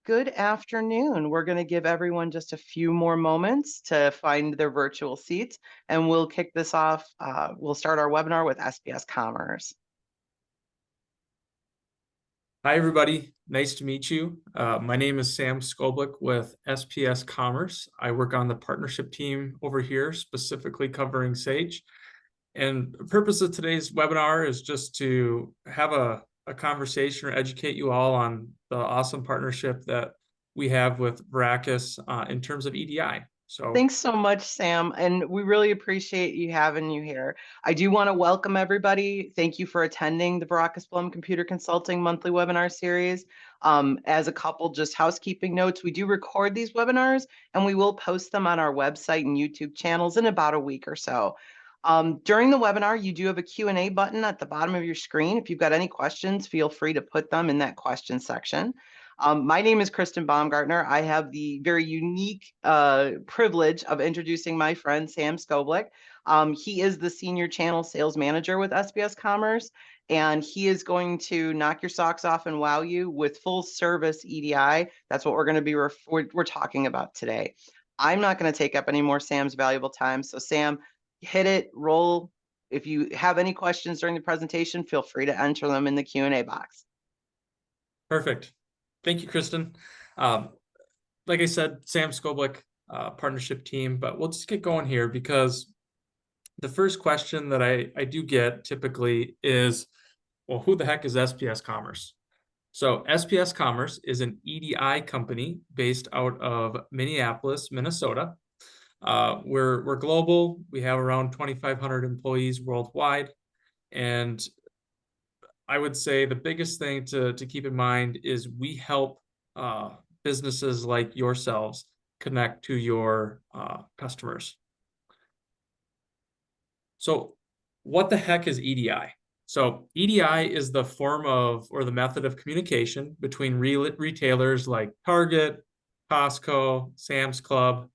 Good afternoon. We're going to give everyone just a few more moments to find their virtual seats, and we'll kick this off. We'll start our webinar with SPS Commerce. Hi, everybody. Nice to meet you. My name is Sam Skoblick with SPS Commerce. I work on the partnership team over here, specifically covering Sage. And the purpose of today's webinar is just to have a conversation or educate you all on the awesome partnership that we have with Veracus in terms of EDI. So Thanks so much, Sam, and we really appreciate you having you here. I do want to welcome everybody. Thank you for attending the Veracus Blum Computer Consulting monthly webinar series. As a couple just housekeeping notes, we do record these webinars and we will post them on our website and YouTube channels in about a week or so. During the webinar, you do have a Q&A button at the bottom of your screen. If you've got any questions, feel free to put them in that question section. My name is Kristen Baumgartner. I have the very unique privilege of introducing my friend, Sam Skoblick. He is the Senior Channel Sales Manager with SPS Commerce, and he is going to knock your socks off and wow you with full service EDI. That's what we're going to be we're talking about today. I'm not going to take up any more Sam's valuable time. So Sam, hit it, roll. If you have any questions during the presentation, feel free to enter them in the Q&A box. perfect. Thank you, Kristen. Like I said, Sam Skoblick, partnership team, but we'll just get going here because the first question that I do get typically is, well, who the heck is SPS Commerce? So SPS Commerce is an EDI company based out of Minneapolis, Minnesota. We're global. We have around 2,500 employees worldwide. And I would say the biggest thing to keep in mind is we help businesses like yourselves connect to your customers. So what the heck is EDI? So EDI is the form of, or the method of communication between retailers like Target, Costco, Sam's Club,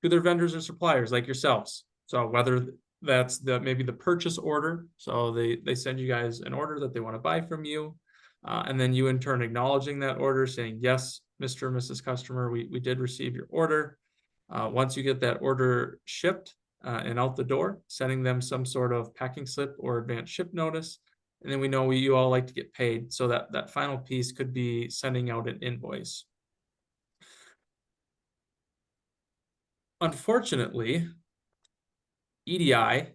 to their vendors or suppliers like yourselves. So whether that's maybe the purchase order, so they send you guys an order that they want to buy from you, and then you in turn acknowledging that order, saying, yes, Mr. or Mrs. Customer, we did receive your order. Once you get that order shipped and out the door, sending them some sort of packing slip or advanced ship notice. And then we know you all like to get paid. So that final piece could be sending out an invoice. Unfortunately, EDI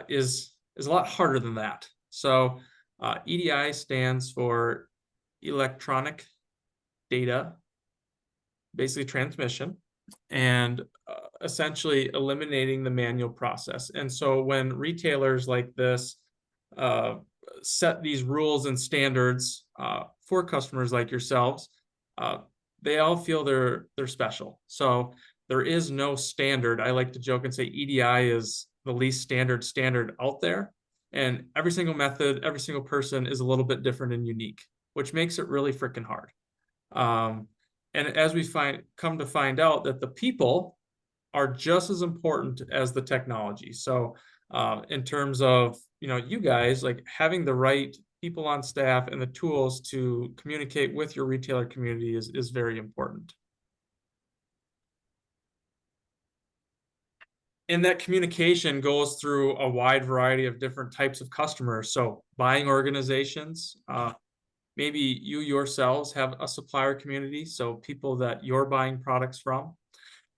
is a lot harder than that. So EDI stands for electronic data, basically transmission, and essentially eliminating the manual process. And so when retailers like this set these rules and standards for customers like yourselves, they all feel they're special. So there is no standard. I like to joke and say EDI is the least standard out there. And every single method, every single person is a little bit different and unique, which makes it really freaking hard. And as we come to find out that the people are just as important as the technology. So in terms of, you guys, like having the right people on staff and the tools to communicate with your retailer community is very important. And that communication goes through a wide variety of different types of customers. So buying organizations, maybe you yourselves have a supplier community, so people that you're buying products from.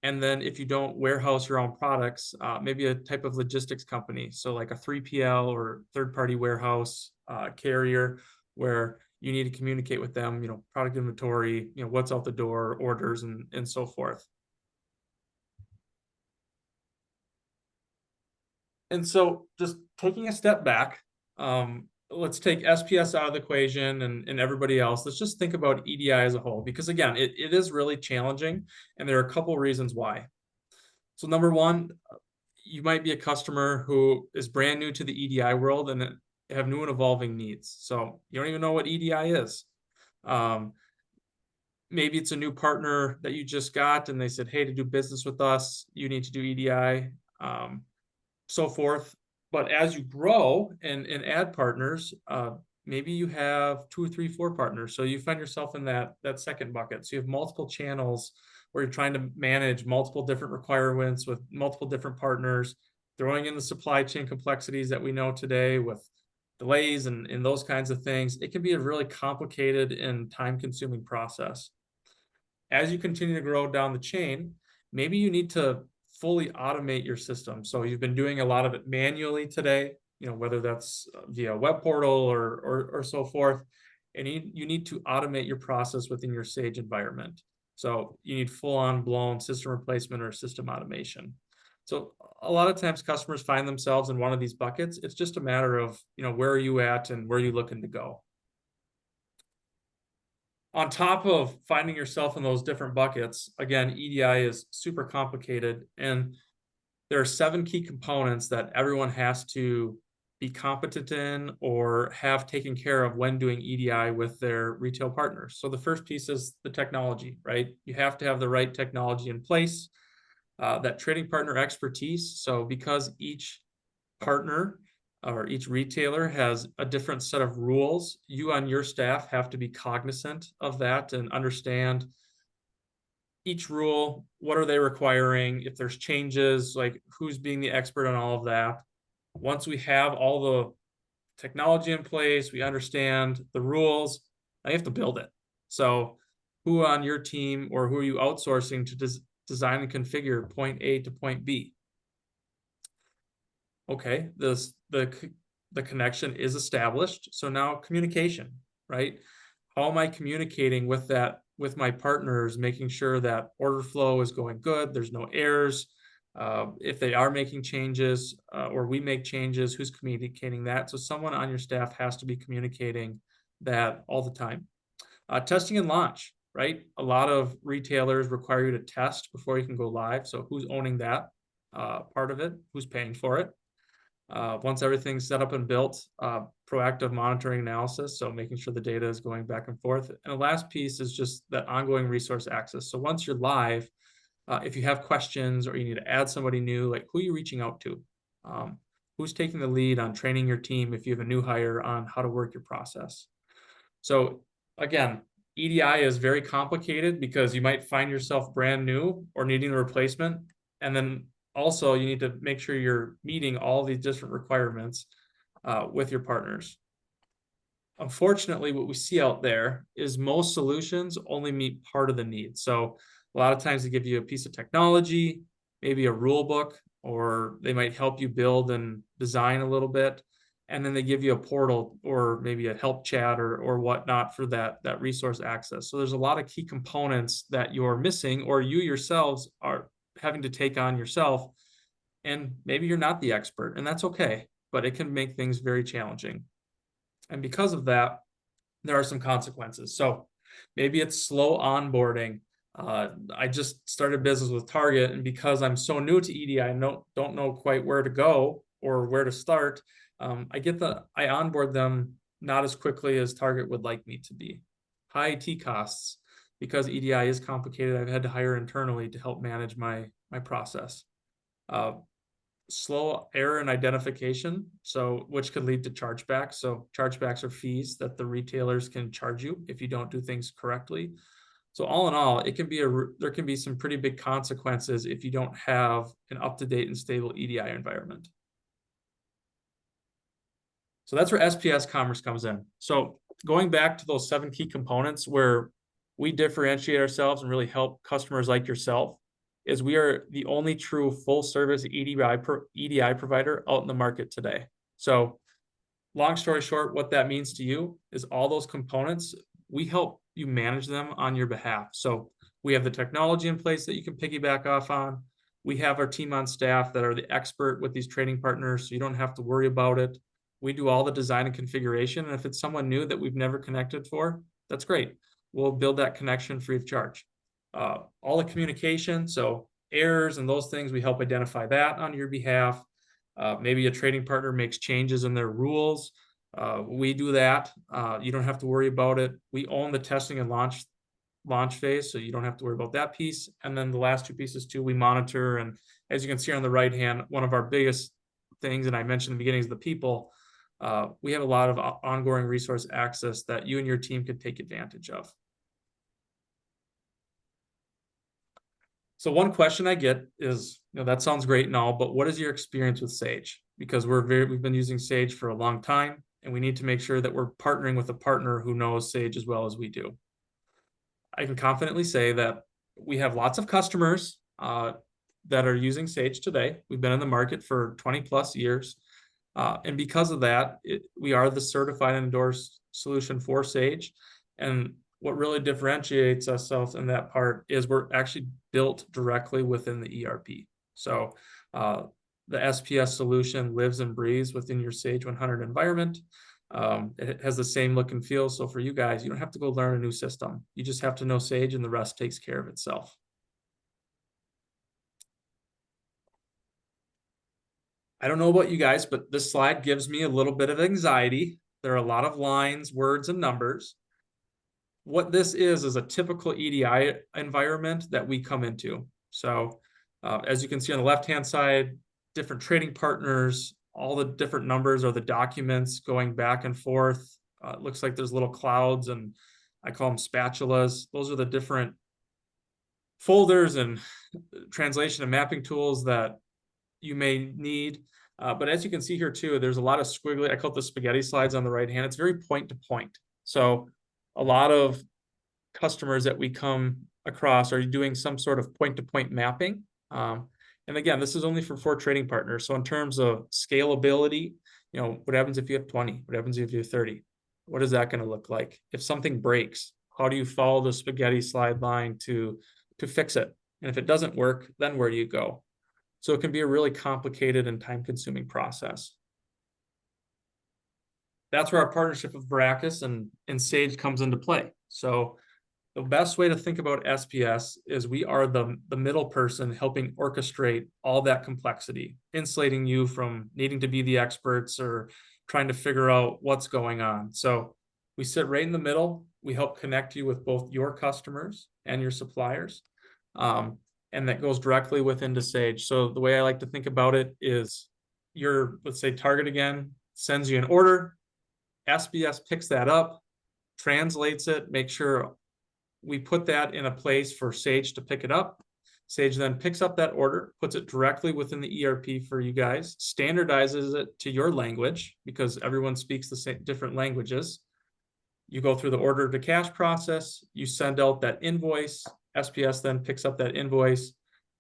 And then if you don't warehouse your own products, maybe a type of logistics company. So like a 3PL or third-party warehouse carrier where you need to communicate with them, product inventory, what's out the door, orders, and so forth. And so just taking a step back, let's take SPS out of the equation and everybody else. Let's just think about EDI as a whole, because again, it is really challenging, and there are a couple reasons why. So number one, you might be a customer who is brand new to the EDI world and have new and evolving needs. So you don't even know what EDI is. Maybe it's a new partner that you just got and they said, hey, to do business with us, you need to do EDI. So forth. But as you grow and add partners, maybe you have 2 or 3, 4 partners. So you find yourself in that second bucket. So you have multiple channels where you're trying to manage multiple different requirements with multiple different partners, throwing in the supply chain complexities that we know today with delays and those kinds of things. It can be a really complicated and time-consuming process. As you continue to grow down the chain, maybe you need to fully automate your system. So you've been doing a lot of it manually today, whether that's via web portal or so forth, and you need to automate your process within your Sage environment. So you need full-on blown system replacement or system automation. So a lot of times customers find themselves in one of these buckets. It's just a matter of, where are you at and where are you looking to go? On top of finding yourself in those different buckets, again, EDI is super complicated, and there are 7 key components that everyone has to be competent in or have taken care of when doing EDI with their retail partners. So the first piece is the technology, right? You have to have the right technology in place, that trading partner expertise. So because each partner or each retailer has a different set of rules, you on your staff have to be cognizant of that and understand each rule, what are they requiring, if there's changes, like who's being the expert on all of that. Once we have all the technology in place, we understand the rules, I have to build it. So who on your team or who are you outsourcing to design and configure point A to point B? Okay, the connection is established. So now communication, right? How am I communicating with my partners, making sure that order flow is going good, there's no errors. If they are making changes or we make changes, who's communicating that? So someone on your staff has to be communicating that all the time. Testing and launch, right? A lot of retailers require you to test before you can go live. So who's owning that part of it? Who's paying for it? Once everything's set up and built, proactive monitoring analysis, so making sure the data is going back and forth. And the last piece is just that ongoing resource access. So once you're live, if you have questions or you need to add somebody new, like who are you reaching out to? Who's taking the lead on training your team if you have a new hire on how to work your process? So again, EDI is very complicated because you might find yourself brand new or needing a replacement. And then also you need to make sure you're meeting all these different requirements with your partners. Unfortunately, what we see out there is most solutions only meet part of the need. So a lot of times they give you a piece of technology, maybe a rule book, or they might help you build and design a little bit. And then they give you a portal or maybe a help chat or whatnot for that resource access. So there's a lot of key components that you're missing or you yourselves are having to take on yourself. And maybe you're not the expert, and that's okay, but it can make things very challenging. And because of that, there are some consequences. So maybe it's slow onboarding. I just started business with Target, and because I'm so new to EDI, I don't know quite where to go or where to start. I onboard them not as quickly as Target would like me to be. High IT costs, because EDI is complicated. I've had to hire internally to help manage my process. Slow error and identification, so which could lead to chargebacks. So chargebacks are fees that the retailers can charge you if you don't do things correctly. So all in all, there can be some pretty big consequences if you don't have an up-to-date and stable EDI environment. So that's where SPS Commerce comes in. So going back to those 7 key components where we differentiate ourselves and really help customers like yourself, is we are the only true full-service EDI provider out in the market today. So long story short, what that means to you is all those components, we help you manage them on your behalf. So we have the technology in place that you can piggyback off on. We have our team on staff that are the expert with these trading partners, so you don't have to worry about it. We do all the design and configuration, and if it's someone new that we've never connected for, that's great. We'll build that connection free of charge. All the communication, so errors and those things, we help identify that on your behalf. Maybe a trading partner makes changes in their rules. We do that. You don't have to worry about it. We own the testing and launch phase, so you don't have to worry about that piece. And then the last 2 pieces too, we monitor. And as you can see on the right hand, one of our biggest things, and I mentioned in the beginning, is the people. we have a lot of ongoing resource access that you and your team could take advantage of. So one question I get is, that sounds great and all, but what is your experience with Sage? Because we've been using Sage for a long time, and we need to make sure that we're partnering with a partner who knows Sage as well as we do. I can confidently say that we have lots of customers that are using Sage today. We've been in the market for 20 plus years. And because of that, we are the certified and endorsed solution for Sage. And what really differentiates ourselves in that part is we're actually built directly within the ERP. So the SPS solution lives and breathes within your Sage 100 environment. It has the same look and feel. So for you guys, you don't have to go learn a new system. You just have to know Sage, and the rest takes care of itself. I don't know about you guys, but this slide gives me a little bit of anxiety. There are a lot of lines, words, and numbers. What this is a typical EDI environment that we come into. So as you can see on the left-hand side, different trading partners, all the different numbers are the documents going back and forth. It looks like there's little clouds, and I call them spatulas. Those are the different folders and translation and mapping tools that you may need. But as you can see here too, there's a lot of squiggly, I call it the spaghetti slides on the right hand. It's very point to point. So a lot of customers that we come across are doing some sort of point to point mapping. And again, this is only for 4 trading partners. So in terms of scalability, what happens if you have 20? What happens if you have 30? What is that going to look like? If something breaks, how do you follow the spaghetti slide line to fix it? And if it doesn't work, then where do you go? So it can be a really complicated and time-consuming process. That's where our partnership with Veracus and Sage comes into play. So the best way to think about SPS is we are the middle person helping orchestrate all that complexity, insulating you from needing to be the experts or trying to figure out what's going on. So we sit right in the middle. We help connect you with both your customers and your suppliers. And that goes directly within Sage. So the way I like to think about it is let's say Target again, sends you an order, SPS picks that up, translates it, make sure we put that in a place for Sage to pick it up. Sage then picks up that order, puts it directly within the ERP for you guys, standardizes it to your language because everyone speaks the same different languages. You go through the order to cash process, you send out that invoice, SPS then picks up that invoice,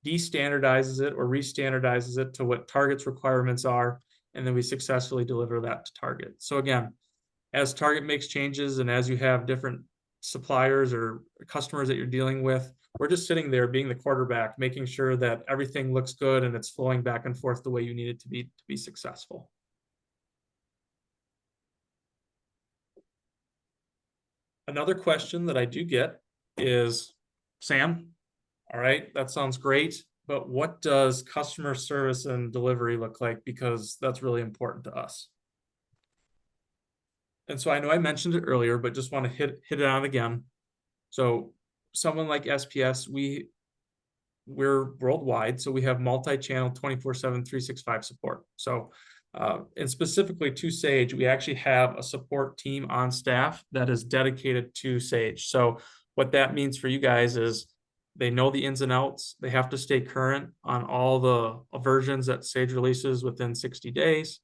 de-standardizes it or re-standardizes it to what Target's requirements are, and then we successfully deliver that to Target. So again, as Target makes changes and as you have different suppliers or customers that you're dealing with, we're just sitting there being the quarterback, making sure that everything looks good and it's flowing back and forth the way you need it to be successful. Another question that I do get is, Sam, all right, that sounds great, but what does customer service and delivery look like? Because that's really important to us. And so I know I mentioned it earlier, but just want to hit it on again. So someone like SPS, we're worldwide, so we have multi-channel 24/7, 365 support. So and specifically to Sage, we actually have a support team on staff that is dedicated to Sage. So what that means for you guys is they know the ins and outs. They have to stay current on all the versions that Sage releases within 60 days.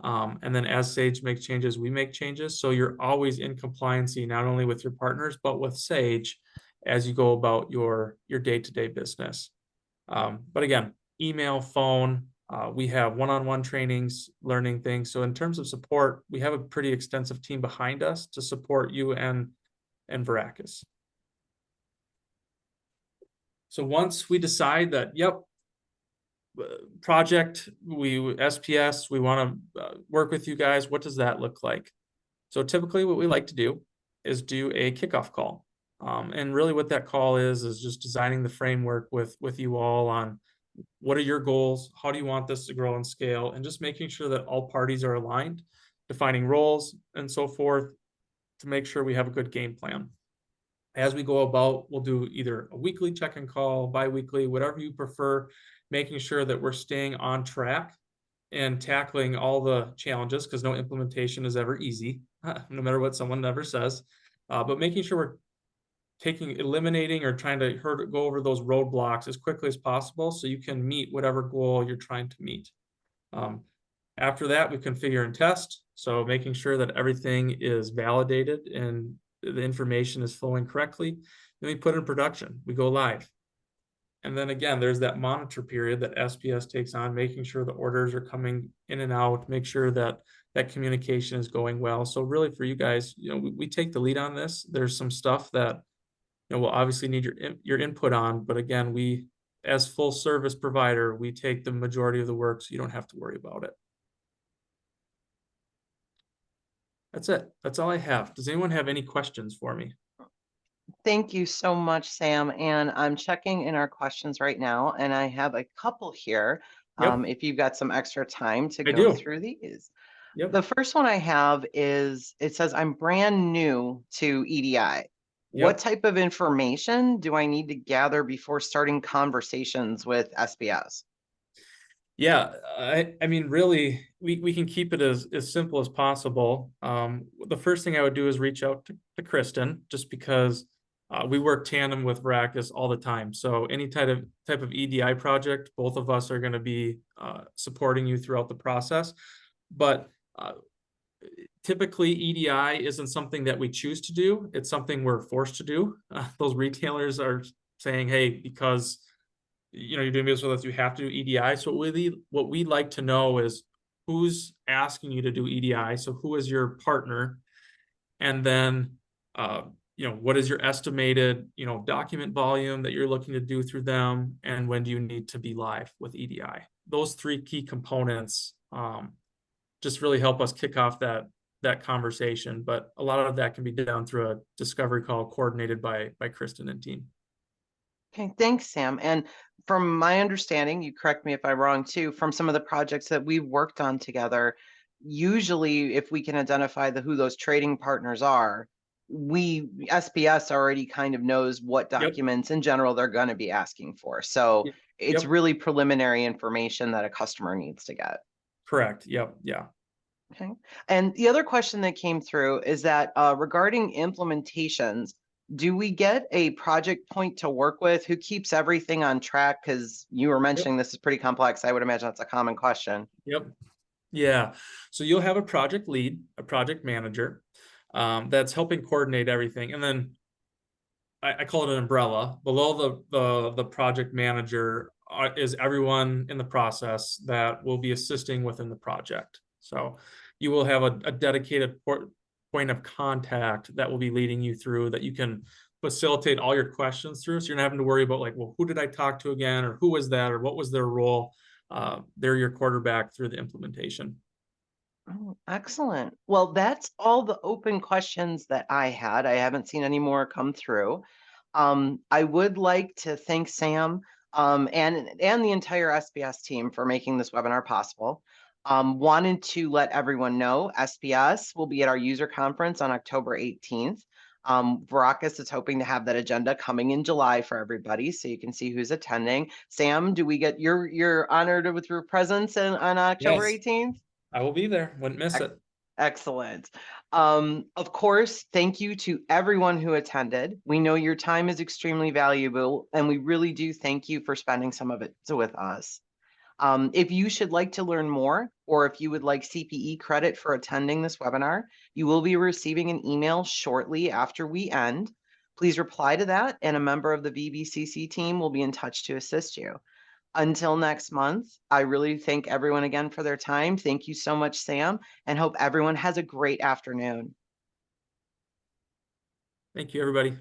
And then as Sage makes changes, we make changes. So you're always in compliancy, not only with your partners, but with Sage as you go about your day-to-day business. But again, email, phone, we have one-on-one trainings, learning things. So in terms of support, we have a pretty extensive team behind us to support you and Veracus. So once we decide that, yep, project, SPS, we want to work with you guys, what does that look like? So typically what we like to do is do a kickoff call. And really what that call is just designing the framework with you all on what are your goals, how do you want this to grow and scale, and just making sure that all parties are aligned, defining roles and so forth to make sure we have a good game plan. As we go about, we'll do either a weekly check-in call, bi-weekly, whatever you prefer, making sure that we're staying on track and tackling all the challenges, because no implementation is ever easy, no matter what someone ever says. But making sure we're eliminating or trying to go over those roadblocks as quickly as possible so you can meet whatever goal you're trying to meet. After that, we configure and test. So making sure that everything is validated and the information is flowing correctly. Then we put in production, we go live. And then again, there's that monitor period that SPS takes on, making sure the orders are coming in and out, make sure that that communication is going well. So really for you guys, we take the lead on this. There's some stuff that, we'll obviously need your input on, but again, we, as full service provider, we take the majority of the work, so you don't have to worry about it. That's it. That's all I have. Does anyone have any questions for me? Thank you so much, Sam. And I'm checking in our questions right now, and I have a couple here. Yep, If you've got some extra time to I go do. through these. Yep, The first one I have is, it says, I'm brand new to EDI. What yep. type of information do I need to gather before starting conversations with SPS? Yeah, I mean, really, we can keep it as simple as possible. The first thing I would do is reach out to Kristen, just because we work tandem with Veracruz all the time. So any type of EDI project, both of us are going to be supporting you throughout the process. But typically, EDI isn't something that we choose to do. It's something we're forced to do. Those retailers are saying, hey, because you're doing business with us, you have to do EDI. So what we like to know is who's asking you to do EDI. So who is your partner? And then, what is your estimated, document volume that you're looking to do through them? And when do you need to be live with EDI? Those three key components just really help us kick off that conversation. But a lot of that can be done through a discovery call coordinated by Kristen and team. Okay, thanks, Sam. And from my understanding, you correct me if I'm wrong too, from some of the projects that we've worked on together, usually if we can identify who those trading partners are, SPS already kind of knows what Yep. documents in general they're going to be asking for. So it's Yep. really preliminary information that a customer needs to get. Correct. Yep. Yeah. Okay. And the other question that came through is that regarding implementations, do we get a project point to work with who keeps everything on track? Because you were Yep. mentioning this is pretty complex. I would imagine that's a common question. Yep. Yeah. So you'll have a project lead, a project manager, that's helping coordinate everything. And then I call it an umbrella. Below the project manager is everyone in the process that will be assisting within the project. So you will have a dedicated point of contact that will be leading you through, that you can facilitate all your questions through. So you're not having to worry about like, well, who did I talk to again? Or who was that? Or what was their role? They're your quarterback through the implementation. Oh, excellent. Well, that's all the open questions that I had. I haven't seen any more come through. I would like to thank Sam and the entire SPS team for making this webinar possible. Wanted to let everyone know SPS will be at our user conference on October 18th. Veracruz is hoping to have that agenda coming in July for everybody, so you can see who's attending. Sam, do we get you're honored with your presence on October Yes, 18th? I will be there. Wouldn't miss it. Excellent. Of course, thank you to everyone who attended. We know your time is extremely valuable, and we really do thank you for spending some of it with us. If you should like to learn more, or if you would like CPE credit for attending this webinar, you will be receiving an email shortly after we end. Please reply to that, and a member of the VBCC team will be in touch to assist you. Until next month, I really thank everyone again for their time. Thank you so much, Sam, and hope everyone has a great afternoon. Thank you, everybody.